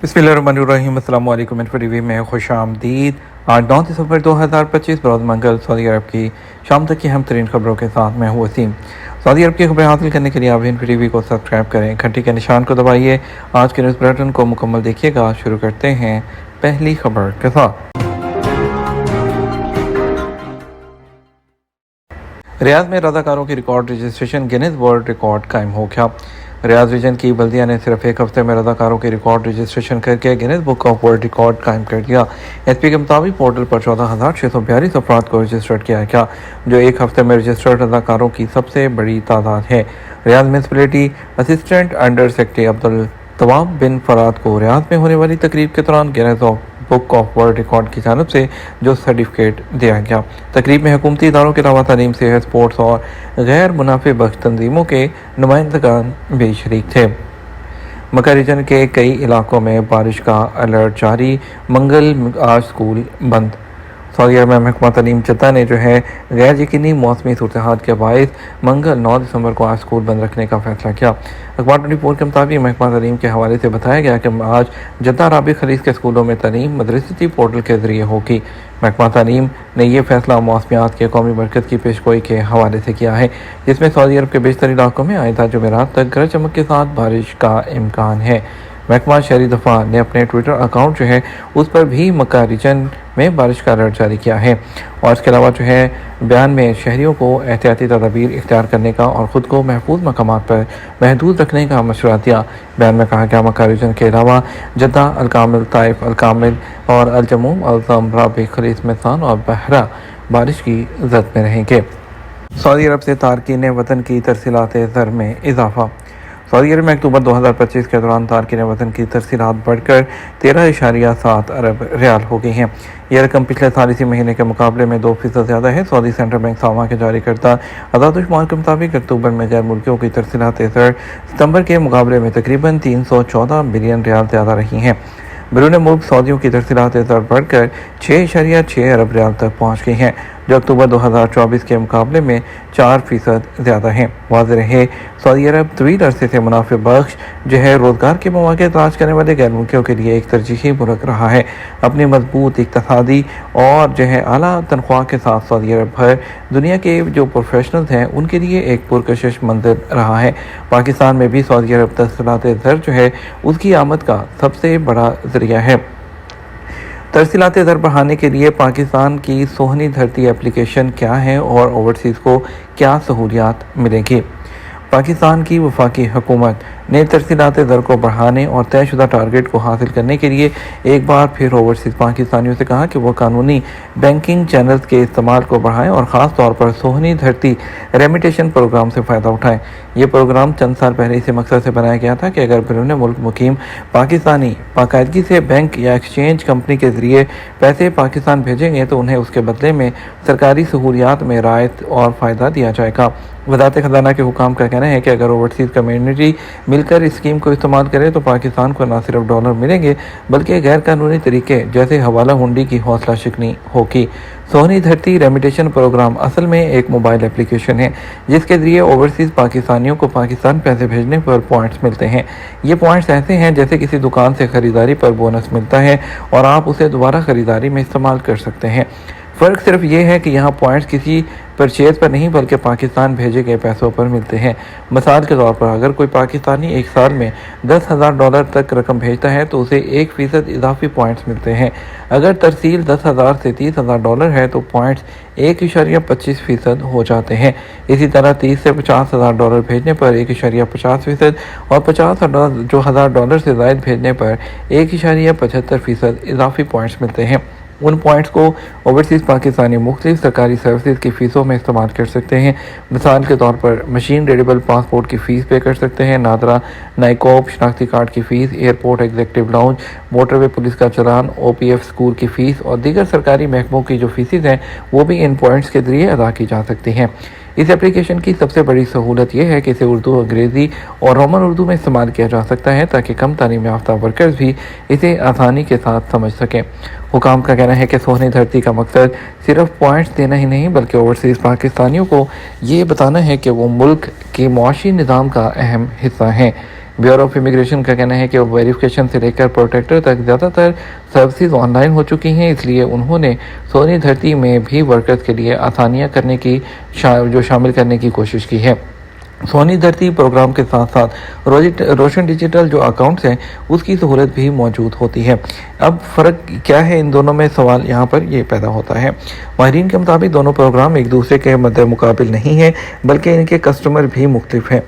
बिस्मिल्लाहिर्रहमानिर्रहीम। अस्सलाम वालेकुम। टीवी में खुश आमदीद। आज 9 दिसंबर 2025 बरोज़ मंगल सऊदी अरब की शाम तक की अहम तरीन खबरों के साथ मैं हूँ वसीम। सऊदी अरब की खबरें हासिल करने के लिए आप टीवी को सब्सक्राइब करें, घंटी के निशान को दबाइए। आज के न्यूज़ बुलेटिन को मुकम्मल देखिएगा। शुरू करते हैं पहली खबर के साथ। रियाद में रज़ाकारों की record registration Guinness world record कायम हो गया। रियाद रीजन की बल्दिया ने सिर्फ एक हफ्ते में रज़ाकारों की रिकॉर्ड रजिस्ट्रेशन करके Guinness Book of World record कायम कर दिया। एसपी के मुताबिक पोर्टल पर 14,642 अफराद को रजिस्टर्ड किया गया, जो एक हफ्ते में रजिस्टर्ड रज़ाकारों की सबसे बड़ी तादाद है। Riyadh municipality assistant under secretary Abdul Tawab bin Farad को रियाद में होने वाली तकरीब के दौरान Guinness Book of World Record की जानब से जो सर्टिफिकेट दिया गया। तकरीब में हुकूमती इदारों के अलावा तालीम, सेहत, स्पोर्ट्स और गैर मुनाफे बख्श तंजीमों के नुमाइंदगान भी शरीक थे। मक्का रीजन के कई इलाकों में बारिश का अलर्ट जारी। मंगल आज स्कूल बंद। सऊदी अरब में महकमा तालीम जद्दा ने गैर यकीनी मौसमी सूरत हाल के बायस मंगल 9 दिसंबर को आज स्कूल बंद रखने का फैसला किया। अखबार 24 के मुताबिक महकमा तालीम के हवाले से बताया गया कि आज जद्दा राबी खलीज के स्कूलों में तालीम मदरसती पोर्टल के जरिए होगी। महकमा तालीम ने यह फैसला मौसमियात के कौमी मरकज़ की पेशगोई के हवाले से किया है, जिसमें सऊदी अरब के बेशतर इलाकों में आइंदा जुमेरात तक गरज चमक के साथ बारिश का इम्कान है। महकमा शहरी दफा ने अपने ट्विटर अकाउंट उस पर भी मक्का रीजन में बारिश का अलर्ट जारी किया है और इसके अलावा बयान में शहरियों को एहतियाती तदाबीर इख्तियार करने का और ख़ुद को महफूज मकामात पर महदूद रखने का मशवरा दिया। बयान में कहा गया मक्का रीजन के अलावा जद्दा, अलकामिल, ताइफ, अलकामिल और अलजमूम, अलज़म, राबी खलीज, मैसान और बहरा बारिश की जद में रहेंगे। सऊदी अरब से तारकीन वतन की तरसीलात ज़र में इजाफा। सऊदी अरब में अक्टूबर 2025 के दौरान तारकीन वतन की तरसीलात बढ़कर 13.7 अरब रियाल हो गई हैं। यह रकम पिछले साल इसी महीने के मुकाबले में 2% ज़्यादा है। सऊदी सेंट्रल बैंक सामा के जारी करता आदाद-ओ-शुमार के मुताबिक अक्टूबर में गैर मुल्कियों की तरसीलात ज़र सितंबर के मुकाबले में तकरीबन 314 बिलियन रियाल ज़्यादा रही हैं। बैरून मुल्क सऊदियों की तरसीलात ज़र बढ़कर 6.6 अरब रियाल तक पहुँच गई हैं, जो अक्टूबर 2024 के मुकाबले में 4% ज़्यादा हैं। वाज़ेह रहे सऊदी अरब तवील अरसे से मुनाफे बख्श रोज़गार के मौके तलाश करने वाले गैर मुल्कियों के लिए एक तरजीही मुल्क रहा है। अपनी मजबूत इक़्तिसादी और आला तनख्वाह के साथ सऊदी अरब भर दुनिया के जो प्रोफेशनल्स हैं उनके लिए एक पुरकशिश मंजिल रहा है। पाकिस्तान में भी सऊदी अरब तरसीलात ज़र उसकी आमद का सबसे बड़ा ज़रिया है। तरसीलात ज़र बढ़ाने के लिए पाकिस्तान की सोहनी धरती एप्लीकेशन क्या है और ओवरसीज़ को क्या सहूलियात मिलेंगी। पाकिस्तान की वफाकी हुकूमत ने तरसीलात ज़र को बढ़ाने और तयशुदा टारगेट को हासिल करने के लिए एक बार फिर ओवरसीज़ पाकिस्तानियों से कहा कि वह कानूनी बैंकिंग चैनल्स के इस्तेमाल को बढ़ाएं और ख़ास तौर पर सोहनी धरती रेमिटेशन प्रोग्राम से फ़ायदा उठाएं। ये प्रोग्राम चंद साल पहले इसी मकसद से बनाया गया था कि अगर बैरून मुल्क मुकीम पाकिस्तानी बाकायदगी से बैंक या एक्सचेंज कंपनी के ज़रिए पैसे पाकिस्तान भेजेंगे तो उन्हें उसके बदले में सरकारी सहूलियात में रायत और फ़ायदा दिया जाएगा। वज़ारत ख़ज़ाना के हुकाम का कहना है कि अगर ओवरसीज़ कम्युनिटी मिलकर इस स्कीम को इस्तेमाल करे तो पाकिस्तान को न सिर्फ डॉलर मिलेंगे बल्कि गैर कानूनी तरीके जैसे हवाला हुंडी की हौसला शिकनी होगी। सोहनी धरती रेमिटेशन प्रोग्राम असल में एक मोबाइल एप्लीकेशन है जिसके ज़रिए ओवरसीज़ पाकिस्तानियों को पाकिस्तान पैसे भेजने पर पॉइंट्स मिलते हैं। ये पॉइंट्स ऐसे हैं जैसे किसी दुकान से ख़रीदारी पर बोनस मिलता है और आप उसे दोबारा ख़रीदारी में इस्तेमाल कर सकते हैं। फ़र्क सिर्फ ये है कि यहाँ पॉइंट्स किसी परचेज़ पर नहीं बल्कि पाकिस्तान भेजे गए पैसों पर मिलते हैं। मिसाल के तौर पर अगर कोई पाकिस्तानी एक साल में $10,000 तक रकम भेजता है तो उसे 1% इजाफी पॉइंट्स मिलते हैं। अगर तरसील $10,000 से $30,000 है तो पॉइंट्स 1.25% हो जाते हैं। इसी तरह 30 से $50,000 भेजने पर 1.50% और $50,000 से ज़ायद भेजने पर 1.75% इजाफी पॉइंट्स मिलते हैं। उन पॉइंट्स को ओवरसीज़ पाकिस्तानी मुख्तलिफ सरकारी सर्विसेज की फ़ीसों में इस्तेमाल कर सकते हैं। मिसाल के तौर पर मशीन रीडेबल पासपोर्ट की फ़ीस पे कर सकते हैं, नादरा नाइकोब शनाख्ती कार्ड की fees, airport executive lounge, motorway police का चालान, OPF स्कूल की फ़ीस और दीगर सरकारी महकमों की जो फ़ीसें हैं वो भी इन पॉइंट्स के ज़रिए अदा की जा सकती हैं। इस एप्लीकेशन की सबसे बड़ी सहूलत यह है कि इसे उर्दू, अंग्रेज़ी और रोमन उर्दू में इस्तेमाल किया जा सकता है ताकि कम तालीम याफ्ता वर्कर्स भी इसे आसानी के साथ समझ सकें। हुकाम का कहना है कि सोहनी धरती का मकसद सिर्फ पॉइंट्स देना ही नहीं बल्कि ओवरसीज़ पाकिस्तानियों को ये बताना है कि वो मुल्क के मुआशी निज़ाम का अहम हिस्सा हैं। ब्यूरो ऑफ इमिग्रेशन का कहना है कि वेरिफिकेशन से लेकर प्रोटेक्टर तक ज़्यादातर सर्विसेज ऑनलाइन हो चुकी हैं, इसलिए उन्होंने सोनी धरती में भी वर्कर्स के लिए आसानियां करने की शामिल करने की कोशिश की है। सोनी धरती प्रोग्राम के साथ साथ रोशन डिजिटल जो अकाउंट्स हैं उसकी सहूलत भी मौजूद होती है। अब फ़र्क क्या है इन दोनों में, सवाल यहाँ पर ये पैदा होता है। माहिरीन के मुताबिक दोनों प्रोग्राम एक दूसरे के मद्दे मुकाबिल नहीं है, बल्कि इनके कस्टमर भी मुख्तलिफ हैं।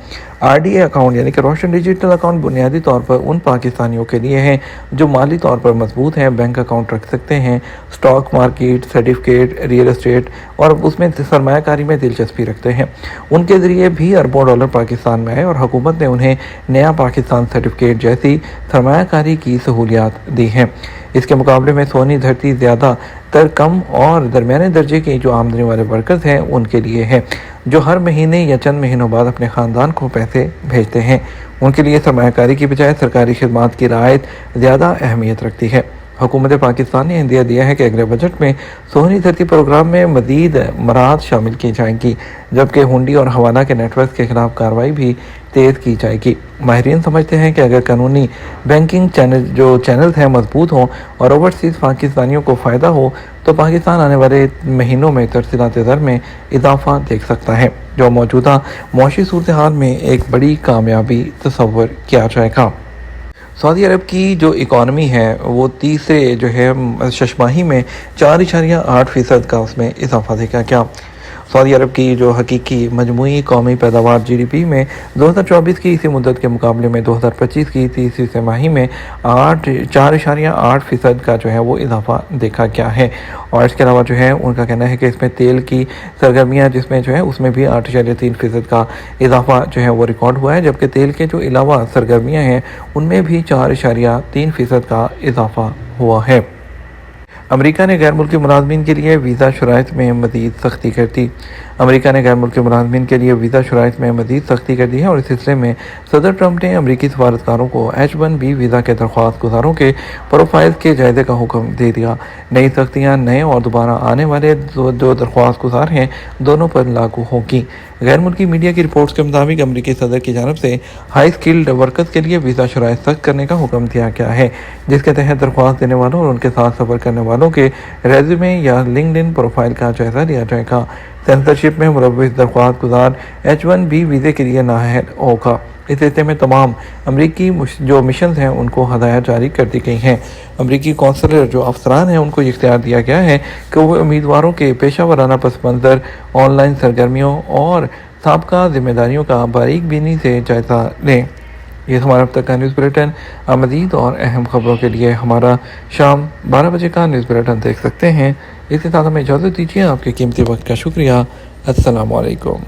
RDA अकाउंट यानी कि रोशन डिजिटल अकाउंट बुनियादी तौर पर उन पाकिस्तानियों के लिए हैं जो माली तौर पर मजबूत हैं, बैंक अकाउंट रख सकते हैं, stock market, certificate, real estate और उसमें सरमायाकारी में दिलचस्पी रखते हैं। उनके ज़रिए भी अरबों डॉलर पाकिस्तान में आए और हुकूमत ने उन्हें नया पाकिस्तान सर्टिफिकेट जैसी सरमायाकारी की सहूलियात दी हैं। इसके मुकाबले में सोनी धरती ज़्यादातर कम और दरमियाने दर्जे के जो आमदनी वाले वर्कर्स हैं उनके लिए है, जो हर महीने या चंद महीनों बाद अपने ख़ानदान को पैसे भेजते हैं। उनके लिए सरमायाकारी की बजाय सरकारी खिदमात की रियायत ज़्यादा अहमियत रखती है। हुकूमत पाकिस्तान ने इंदिया दिया है कि अगले बजट में सोनी धरती प्रोग्राम में मज़ीद मराहत शामिल की जाएंगी, जबकि हुंडी और हवाला के नेटवर्क के खिलाफ कार्रवाई भी तेज़ की जाएगी। माहिरीन समझते हैं कि अगर कानूनी बैंकिंग चैनल्स हैं मजबूत हों और ओवरसीज़ पाकिस्तानियों को फ़ायदा हो तो पाकिस्तान आने वाले महीनों में तरसीलात ज़र में इजाफा देख सकता है, जो मौजूदा मौशी सूरत हाल में एक बड़ी कामयाबी तस्वर किया जाएगा। सऊदी अरब की जो इकॉनमी है वो तीसरे जो है शशमाही में 4.8% का उसमें इजाफा देखा गया। सऊदी अरब की जो हकीकी मजमूई कौमी पैदावार GDP में 2024 की इसी मुद्दत के मुकाबले में 2025 की तीसरी तिमाही में 4.8% का जो है वो इजाफा देखा गया है। और इसके अलावा जो है उनका कहना है कि इसमें तेल की सरगर्मियाँ जिसमें जो है उसमें भी 8.3% का इजाफा जो है वो रिकॉर्ड हुआ है, जबकि तेल के जो अलावा सरगर्मियाँ हैं उनमें भी 4.3% का इजाफा हुआ है। अमेरिका ने गैर मुल्की मुलाजमीन के लिए वीज़ा शराइत में मज़ीद सख्ती कर दी। अमेरिका ने गैर मुल्की मुलाजमीन के लिए वीज़ा शराइत में मज़ीद सख्ती कर दी है और इस सिलसिले में सदर ट्रंप ने अमरीकी सफारतकारों को H-1B वीज़ा के दरख्वास्त गुजारों के प्रोफाइल के जायजे का हुक्म दे दिया। नई सख्तियाँ नए और दोबारा आने वाले जो दरख्वास्त गुजार हैं दोनों पर लागू होगी। गैर मुल्की मीडिया की रिपोर्ट्स के मुताबिक अमरीकी सदर की जानब से हाई स्किल्ड वर्कर्स के लिए वीज़ा शराइत सख्त करने का हुक्म दिया गया है, जिसके तहत दरख्वास्त देने वालों और उनके साथ सफ़र करने वालों के रेज्यूमे या लिंक्डइन प्रोफाइल का जायज़ा लिया जाएगा। सेंसरशिप में मुलव्वस दरख्वास्त गुजार H-1B वीज़े के लिए नाअहल होगा। इस सिलसिले में तमाम अमरीकी जो मिशन हैं उनको हदायत जारी कर दी गई हैं। अमरीकी कौंसलर जो अफसरान हैं उनको इख्तियार दिया गया है कि वो उम्मीदवारों के पेशा वराना पस मंज़र, ऑनलाइन सरगर्मियों और साबका जिम्मेदारियों का बारीक बीनी से जायज़ा लें। ये हमारा अब तक का न्यूज़ बुलेटिन। मज़ीद और अहम खबरों के लिए हमारा शाम 12 बजे का न्यूज़ बुलेटिन देख सकते हैं। इसके साथ हमें इजाज़त दीजिए। आपके कीमती वक्त का शुक्रिया। अस्सलाम वालेकुम।